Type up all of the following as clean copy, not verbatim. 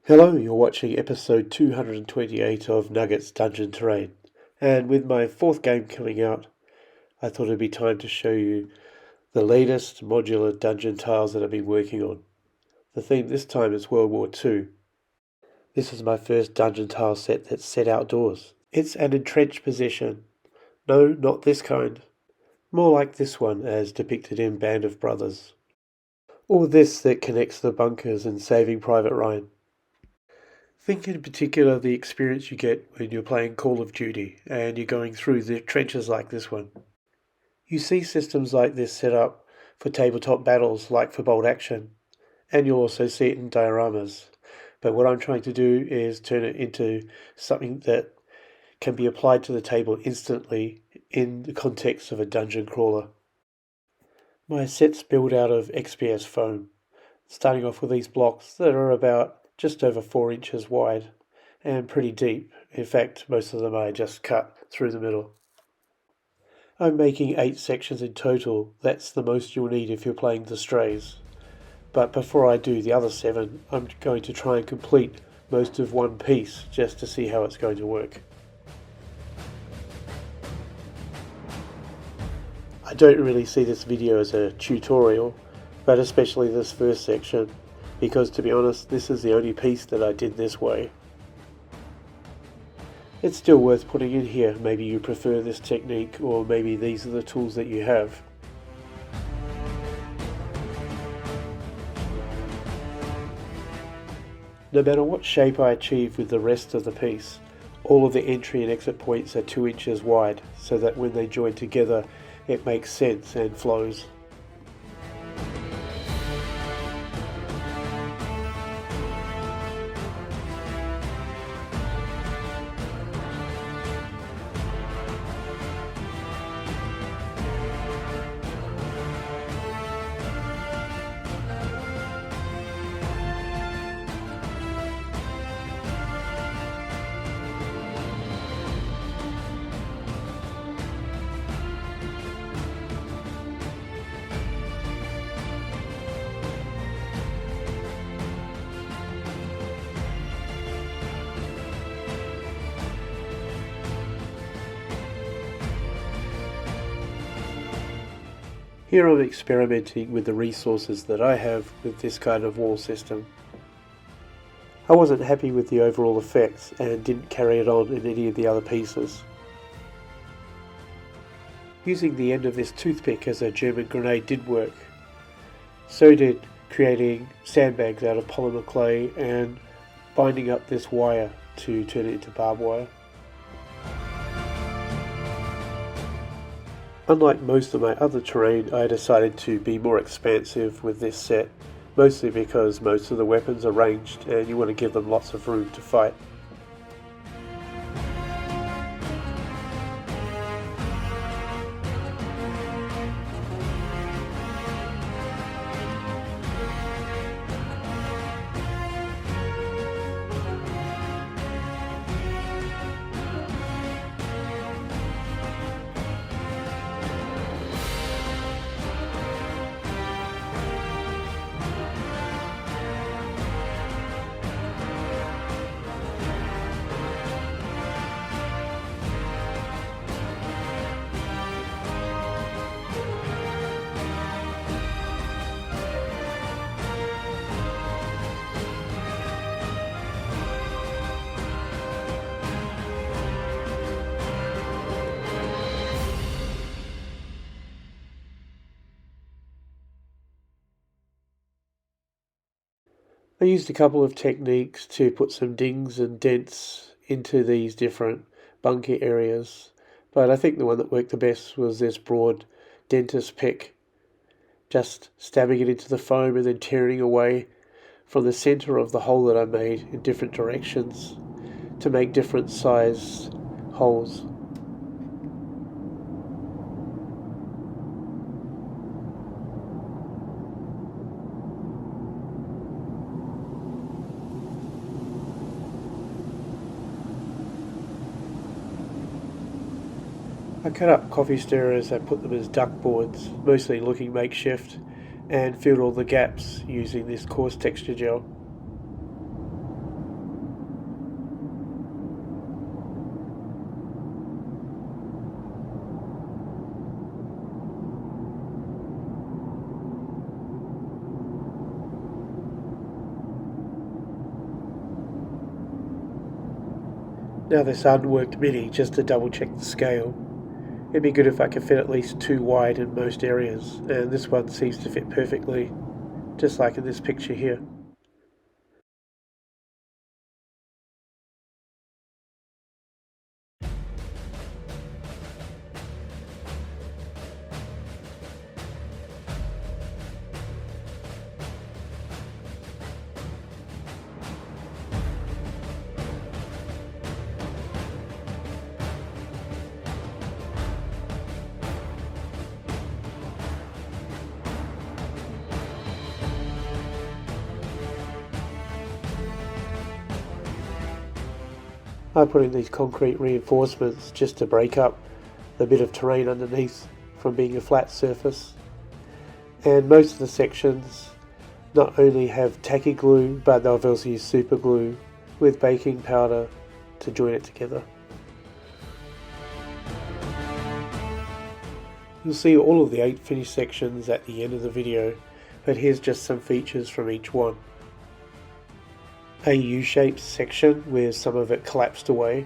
Hello, you're watching episode 228 of Nuggets Dungeon Terrain, and with my fourth game coming out, I thought it'd be time to show you the latest modular dungeon tiles that I've been working on. The theme this time is World War II. This is my first dungeon tile set that's set outdoors. It's an entrenched position. No, not this kind. More like this one as depicted in Band of Brothers. Or this that connects the bunkers in Saving Private Ryan. Think in particular the experience you get when you're playing Call of Duty and you're going through the trenches like this one. You see systems like this set up for tabletop battles like for bolt action, and you'll also see it in dioramas. But what I'm trying to do is turn it into something that can be applied to the table instantly in the context of a dungeon crawler. My set's built out of XPS foam, starting off with these blocks that are about just over 4 inches wide and pretty deep. In fact, most of them are just cut through the middle. I'm making 8 sections in total. That's the most you'll need if you're playing the strays. But before I do the other 7, I'm going to try and complete most of one piece just to see how it's going to work. I don't really see this video as a tutorial, but especially this first section, because to be honest, this is the only piece that I did this way. It's still worth putting in here. Maybe you prefer this technique, or maybe these are the tools that you have. No matter what shape I achieve with the rest of the piece, all of the entry and exit points are 2 inches wide, so that when they join together it makes sense and flows. Here I'm experimenting with the resources that I have with this kind of wall system. I wasn't happy with the overall effects and didn't carry it on in any of the other pieces. Using the end of this toothpick as a German grenade did work. So did creating sandbags out of polymer clay and binding up this wire to turn it into barbed wire. Unlike most of my other terrain, I decided to be more expansive with this set, mostly because most of the weapons are ranged and you want to give them lots of room to fight. I used a couple of techniques to put some dings and dents into these different bunker areas, but I think the one that worked the best was this broad dentist pick, just stabbing it into the foam and then tearing away from the center of the hole that I made in different directions to make different sized holes. I cut up coffee stirrers and put them as duck boards, mostly looking makeshift, and filled all the gaps using this coarse texture gel. Now this unworked mini just to double check the scale. It'd be good if I could fit at least 2 wide in most areas, and this one seems to fit perfectly, just like in this picture here. I put in these concrete reinforcements just to break up the bit of terrain underneath from being a flat surface. And most of the sections not only have tacky glue, but I've also used super glue with baking powder to join it together. You'll see all of the 8 finished sections at the end of the video, but here's just some features from each one. A U-shaped section where some of it collapsed away,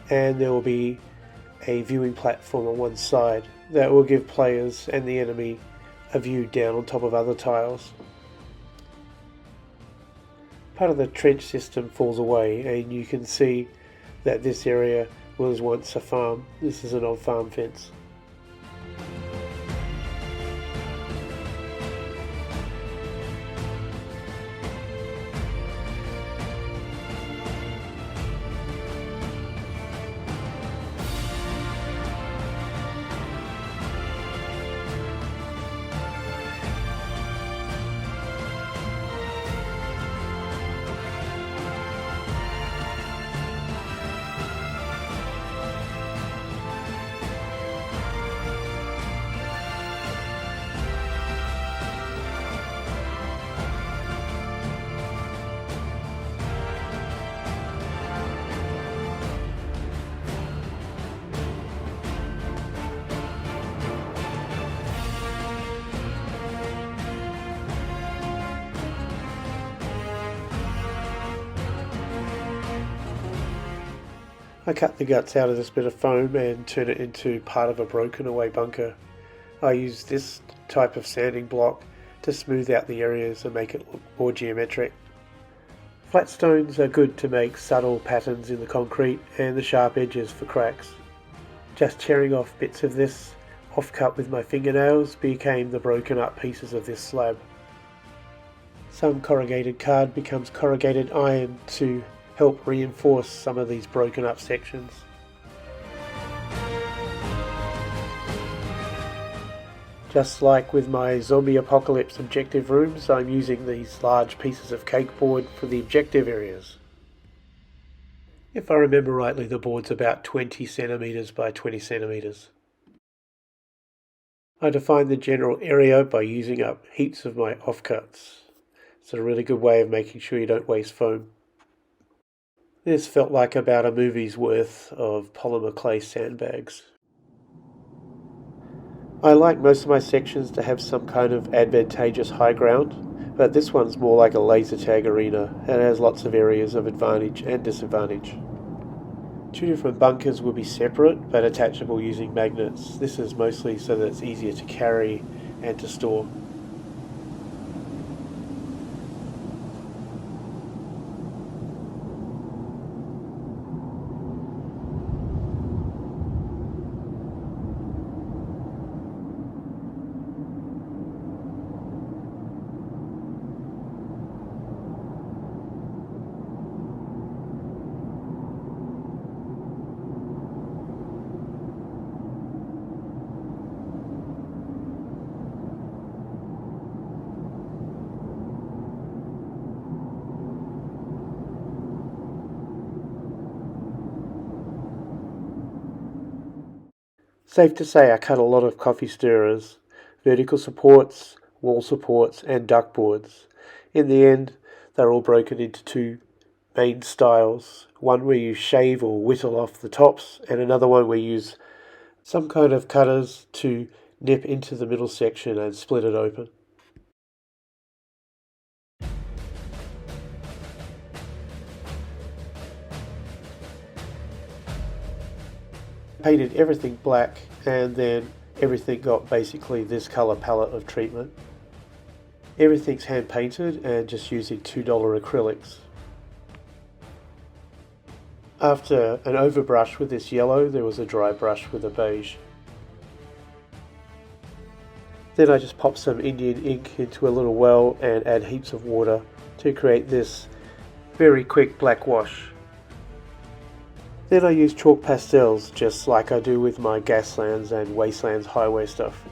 and there will be a viewing platform on one side that will give players and the enemy a view down on top of other tiles. Part of the trench system falls away, and you can see that this area was once a farm. This is an old farm fence. I cut the guts out of this bit of foam and turn it into part of a broken away bunker. I use this type of sanding block to smooth out the areas and make it look more geometric. Flat stones are good to make subtle patterns in the concrete and the sharp edges for cracks. Just tearing off bits of this off-cut with my fingernails became the broken up pieces of this slab. Some corrugated card becomes corrugated iron to help reinforce some of these broken up sections. Just like with my zombie apocalypse objective rooms, I'm using these large pieces of cake board for the objective areas. If I remember rightly, the board's about 20 centimeters by 20 centimeters. I define the general area by using up heaps of my offcuts. It's a really good way of making sure you don't waste foam. This felt like about a movie's worth of polymer clay sandbags. I like most of my sections to have some kind of advantageous high ground, but this one's more like a laser tag arena and has lots of areas of advantage and disadvantage. 2 different bunkers will be separate but attachable using magnets. This is mostly so that it's easier to carry and to store. Safe to say I cut a lot of coffee stirrers, vertical supports, wall supports and duckboards. In the end, they're all broken into 2 main styles. One where you shave or whittle off the tops, and another one where you use some kind of cutters to nip into the middle section and split it open. Painted everything black, and then everything got basically this color palette of treatment. Everything's hand painted and just using $2 acrylics. After an overbrush with this yellow, there was a dry brush with a beige. Then I just pop some Indian ink into a little well and add heaps of water to create this very quick black wash. Then I use chalk pastels just like I do with my Gaslands and Wastelands highway stuff.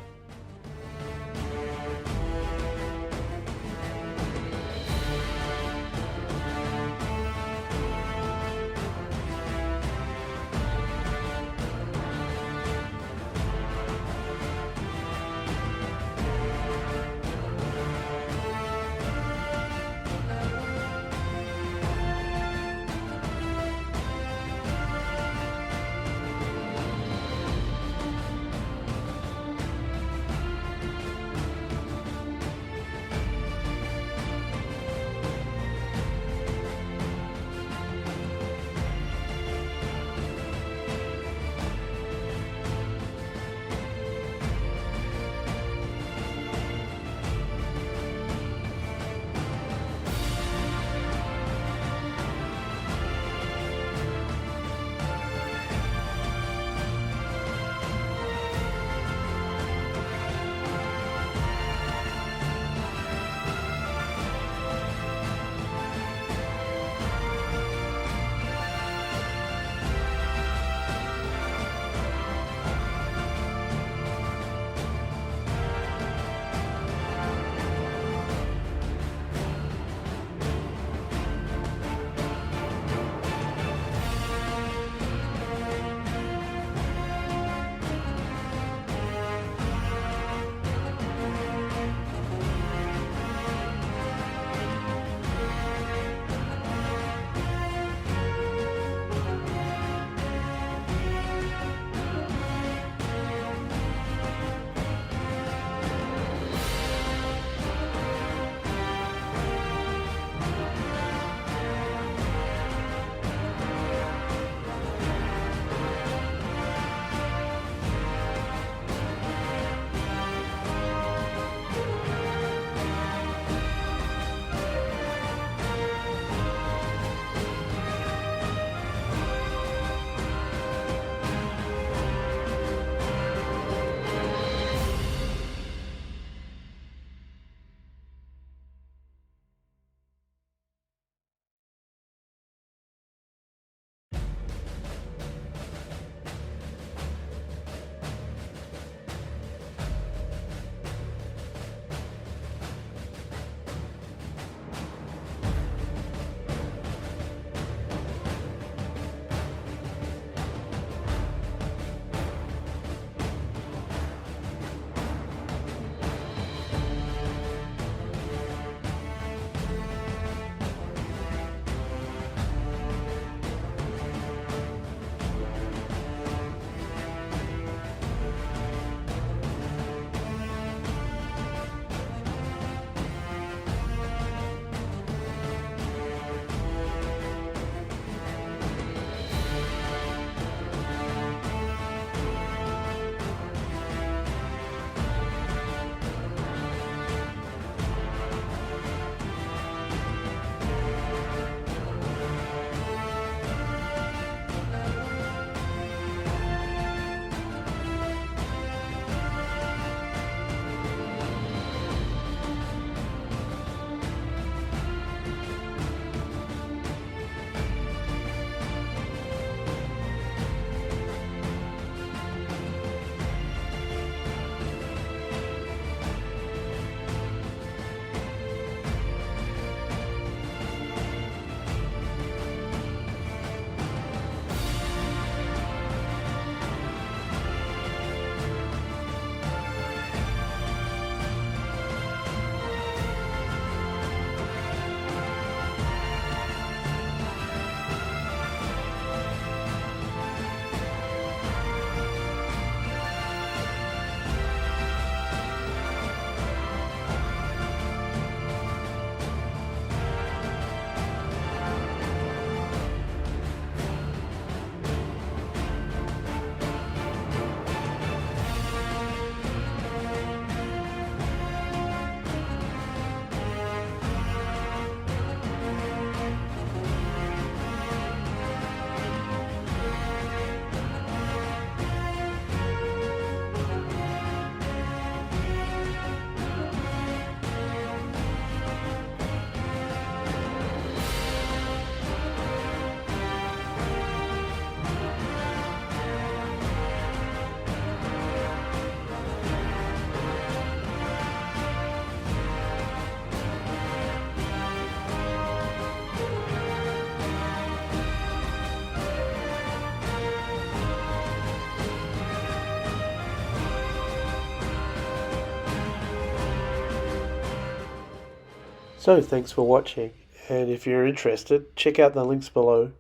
So thanks for watching, and if you're interested, check out the links below